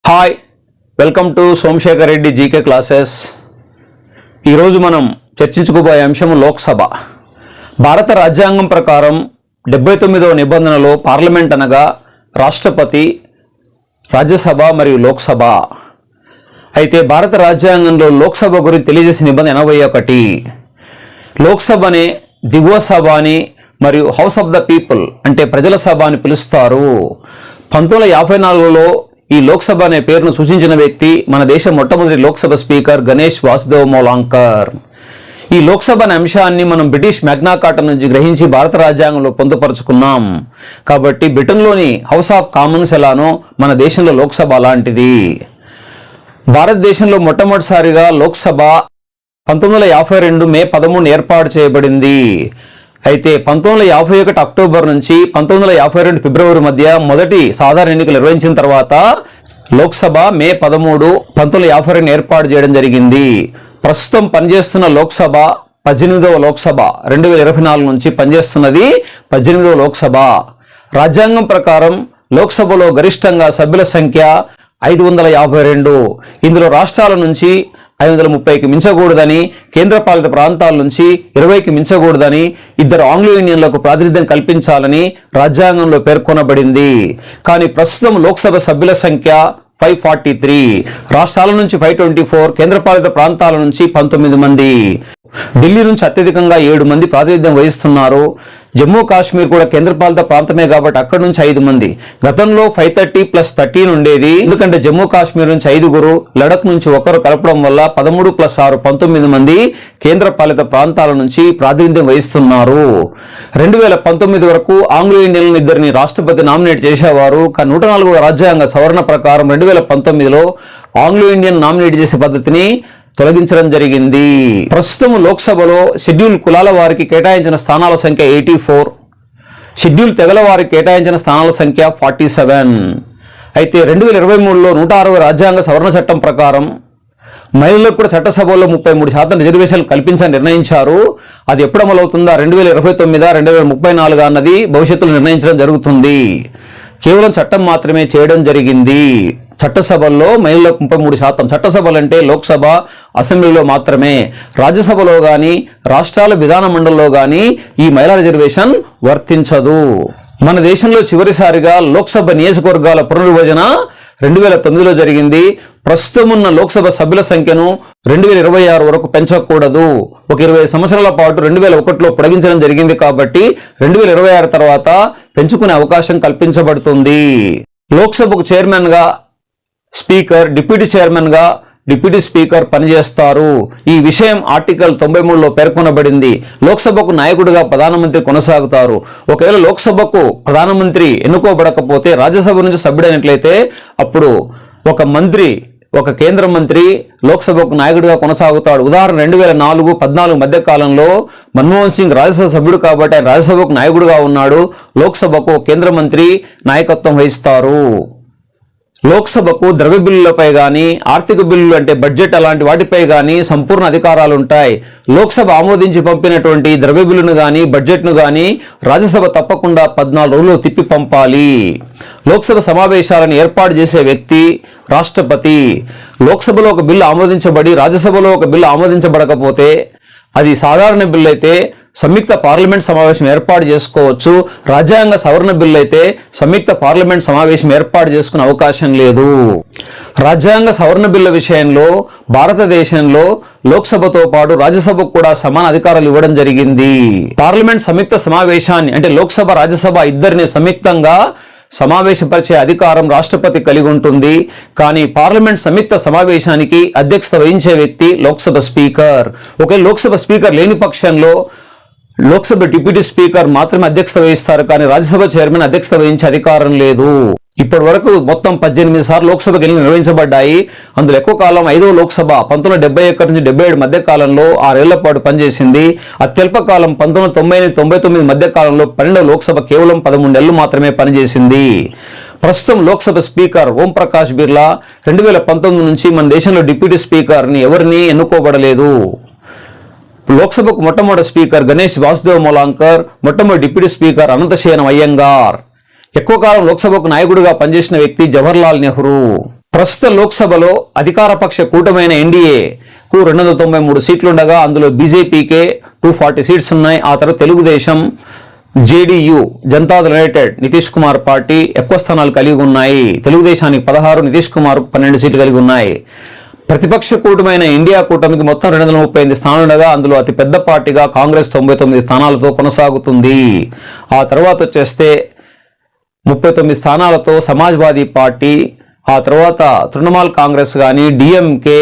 Hi, welcome to Somashekar Reddy GK classes. ఈరోజు మనం చర్చించుకోబోయే అంశం లోక్సభ. భారత రాజ్యాంగం ప్రకారం 79వ నిబంధనలో పార్లమెంట్ అనగా రాష్ట్రపతి, రాజ్యసభ మరియు లోక్సభ. అయితే భారత రాజ్యాంగంలో లోక్సభ గురించి తెలియజేసిన నిబంధన 81. లోక్సభనే దిగువ సభ అని మరియు హౌస్ ఆఫ్ ద పీపుల్ అంటే ప్రజల సభ అని పిలుస్తారు. 1954లో ఈ లోక్సభ అనే పేరును సూచించిన వ్యక్తి మన దేశ మొట్టమొదటి లోక్సభ స్పీకర్ గణేష్ వాసుదేవ్ మోలాంకర్. ఈ లోక్సభ అనే అంశాన్ని మనం బ్రిటిష్ మ్యాగ్నా కార్టా నుంచి గ్రహించి భారత రాజ్యాంగంలో పొందుపరుచుకున్నాం. కాబట్టి బ్రిటన్లోని హౌస్ ఆఫ్ కామన్స్ ఎలానో మన దేశంలో లోక్సభ అలాంటిది. భారతదేశంలో మొట్టమొదటిసారిగా లోక్సభ 1952 మే 13 ఏర్పాటు చేయబడింది. అయితే 1951 అక్టోబర్ నుంచి 1952 ఫిబ్రవరి మధ్య మొదటి సాధారణ ఎన్నికలు నిర్వహించిన తర్వాత లోక్సభ మే 13, 1952 ఏర్పాటు చేయడం జరిగింది. ప్రస్తుతం పనిచేస్తున్న లోక్సభ 18వ లోక్సభ. 2024 నుంచి పనిచేస్తున్నది 18వ లోక్సభ. రాజ్యాంగం ప్రకారం లోక్సభలో గరిష్టంగా సభ్యుల సంఖ్య 552. ఇందులో రాష్ట్రాల నుంచి 530కి మించకూడదని, కేంద్రపాలిత ప్రాంతాల నుంచి 20కి మించకూడదని, 2 ఆంగ్లో ఇండియన్లకు ప్రాతినిధ్యం కల్పించాలని రాజ్యాంగంలో పేర్కొనబడింది. కానీ ప్రస్తుతం లోక్సభ సభ్యుల సంఖ్య 543. రాష్ట్రాల నుంచి 524, కేంద్రపాలిత ప్రాంతాల నుంచి 19 మంది. ఢిల్లీ నుంచి అత్యధికంగా 7 మంది ప్రాతినిధ్యం వహిస్తున్నారు. జమ్మూ కాశ్మీర్ కూడా కేంద్రపాలిత ప్రాంతమే కాబట్టి అక్కడి నుంచి 5 మంది. గతంలో 530 + 13 ఉండేది. ఎందుకంటే జమ్మూ కాశ్మీర్ నుంచి 5, లడఖ్ నుంచి 1 కలపడం వల్ల 13 + 6 19 మంది కేంద్రపాలిత ప్రాంతాల నుంచి ప్రాతినిధ్యం వహిస్తున్నారు. 2019 వరకు ఆంగ్లో ఇండియన్లను 2 రాష్ట్రపతి నామినేట్ చేసేవారు. కానీ 104వ రాజ్యాంగ సవరణ ప్రకారం 2019లో ఆంగ్లో ఇండియన్ నామినేట్ చేసే పద్ధతిని తొలగించడం జరిగింది. ప్రస్తుతం లోక్సభలో షెడ్యూల్ కులాల వారికి కేటాయించిన స్థానాల సంఖ్య 84, షెడ్యూల్ తెగల వారికి కేటాయించిన స్థానాల సంఖ్య 47. అయితే 2023లో 106వ రాజ్యాంగ సవరణ చట్టం ప్రకారం మహిళలకు కూడా చట్టసభలో 33% రిజర్వేషన్లు కల్పించని నిర్ణయించారు. అది ఎప్పుడు అమలవుతుందా 2029, 2034 అన్నది భవిష్యత్తులో నిర్ణయించడం జరుగుతుంది. కేవలం చట్టం మాత్రమే చేయడం జరిగింది. చట్టసభల్లో మహిళలకు 33%. చట్టసభలు అంటే లోక్సభ, అసెంబ్లీలో మాత్రమే. రాజ్యసభలో కానీ రాష్ట్రాల విధాన మండలిలో కానీ ఈ మహిళా రిజర్వేషన్ వర్తించదు. మన దేశంలో చివరిసారిగా లోక్సభ నియోజకవర్గాల పునర్విభజన 2009లో జరిగింది. ప్రస్తుతం ఉన్న లోక్సభ సభ్యుల సంఖ్యను 2026 వరకు పెంచకూడదు. ఒక 20 సంవత్సరాల పాటు 2001లో పొడిగించడం జరిగింది. కాబట్టి 2026 తర్వాత పెంచుకునే అవకాశం కల్పించబడుతుంది. లోక్సభకు చైర్మన్గా స్పీకర్, డిప్యూటీ చైర్మన్గా డిప్యూటీ స్పీకర్ పనిచేస్తారు. ఈ విషయం ఆర్టికల్ 93లో పేర్కొనబడింది. లోక్సభకు నాయకుడిగా ప్రధానమంత్రి కొనసాగుతారు. ఒకవేళ లోక్సభకు ప్రధానమంత్రి ఎన్నుకోబడకపోతే రాజ్యసభ నుంచి సభ్యుడైనట్లయితే అప్పుడు ఒక కేంద్ర మంత్రి లోక్సభకు నాయకుడిగా కొనసాగుతాడు. ఉదాహరణ 2004-14 మధ్య కాలంలో మన్మోహన్ సింగ్ రాజ్యసభ సభ్యుడు కాబట్టి ఆయన రాజ్యసభకు నాయకుడిగా ఉన్నాడు. లోక్సభకు కేంద్ర మంత్రి నాయకత్వం వహిస్తారు. లోక్సభకు ద్రవ్య బిల్లులపై కానీ, ఆర్థిక బిల్లులు అంటే బడ్జెట్ అలాంటి వాటిపై కానీ సంపూర్ణ అధికారాలు ఉంటాయి. లోక్సభ ఆమోదించి పంపినటువంటి ద్రవ్య బిల్లును కానీ, బడ్జెట్ను కానీ రాజ్యసభ తప్పకుండా 14 రోజులు తిప్పి పంపాలి. లోక్సభ సమావేశాలను ఏర్పాటు చేసే వ్యక్తి రాష్ట్రపతి. లోక్సభలో ఒక బిల్లు ఆమోదించబడి రాజ్యసభలో ఒక బిల్లు ఆమోదించబడకపోతే అది సాధారణ బిల్లు అయితే సంయుక్త పార్లమెంట్ సమావేశం ఏర్పాటు చేసుకోవచ్చు. రాజ్యాంగ సవరణ బిల్లు అయితే సంయుక్త పార్లమెంట్ సమావేశం ఏర్పాటు చేసుకునే అవకాశం లేదు. రాజ్యాంగ సవరణ బిల్లు విషయంలో భారతదేశంలో లోక్సభతో పాటు రాజ్యసభకు కూడా సమాన అధికారాలు ఇవ్వడం జరిగింది. పార్లమెంట్ సంయుక్త సమావేశాన్ని అంటే లోక్సభ, రాజ్యసభ ఇద్దరిని సంయుక్తంగా సమావేశపరిచే అధికారం రాష్ట్రపతి కలిగి ఉంటుంది. కానీ పార్లమెంట్ సంయుక్త సమావేశానికి అధ్యక్షత వహించే వ్యక్తి లోక్సభ స్పీకర్. ఒకే లోక్సభ స్పీకర్ లేని పక్షంలో లోక్సభ డిప్యూటీ స్పీకర్ మాత్రమే అధ్యక్షత వహిస్తారు. కానీ రాజ్యసభ చైర్మన్ అధ్యక్షత వహించే అధికారం లేదు. ఇప్పటి వరకు మొత్తం 18 సార్లు లోక్సభ ఎన్నికలు నిర్వహించబడ్డాయి. అందులో ఎక్కువ కాలం 5వ లోక్సభ 1971 నుంచి 77 మధ్య కాలంలో 6 ఏళ్ల పాటు పనిచేసింది. అత్యల్ప కాలం 1999 మధ్య కాలంలో 12వ లోక్సభ కేవలం 13 ఏళ్లు మాత్రమే పనిచేసింది. ప్రస్తుతం లోక్సభ స్పీకర్ ఓం ప్రకాష్ బిర్లా. 2019 నుంచి మన దేశంలో డిప్యూటీ స్పీకర్ని ఎవరిని ఎన్నుకోబడలేదు. లోక్సభకు మొట్టమొదటి స్పీకర్ గణేష్ వాసుదేవ్ మోలాంకర్, మొట్టమొదటి డిప్యూటీ స్పీకర్ అనంతశయనం అయ్యంగార్. ఎక్కువ కాలం లోక్సభకు నాయకుడిగా పనిచేసిన వ్యక్తి జవహర్లాల్ నెహ్రూ. ప్రస్తుత లోక్సభలో అధికారపక్ష కూటమైన ఎన్డీఏకు 293 సీట్లుండగా అందులో బీజేపీకే 240 సీట్స్ ఉన్నాయి. ఆ తర్వాత Telugu Desam, JDU, Janata Dal United, Nitish Kumar party ఎక్కువ స్థానాలు కలిగి ఉన్నాయి. తెలుగుదేశానికి 16, నితీష్ కుమార్ 12 సీట్లు కలిగి ఉన్నాయి. ప్రతిపక్ష కూటమైన ఇండియా కూటమికి మొత్తం 238 స్థానాలు ఉండగా అందులో అతిపెద్ద పార్టీగా కాంగ్రెస్ 99 స్థానాలతో కొనసాగుతుంది. ఆ తర్వాత వచ్చేస్తే 39 స్థానాలతో సమాజ్వాదీ పార్టీ, ఆ తర్వాత తృణమూల్ కాంగ్రెస్ కానీ, డిఎంకే,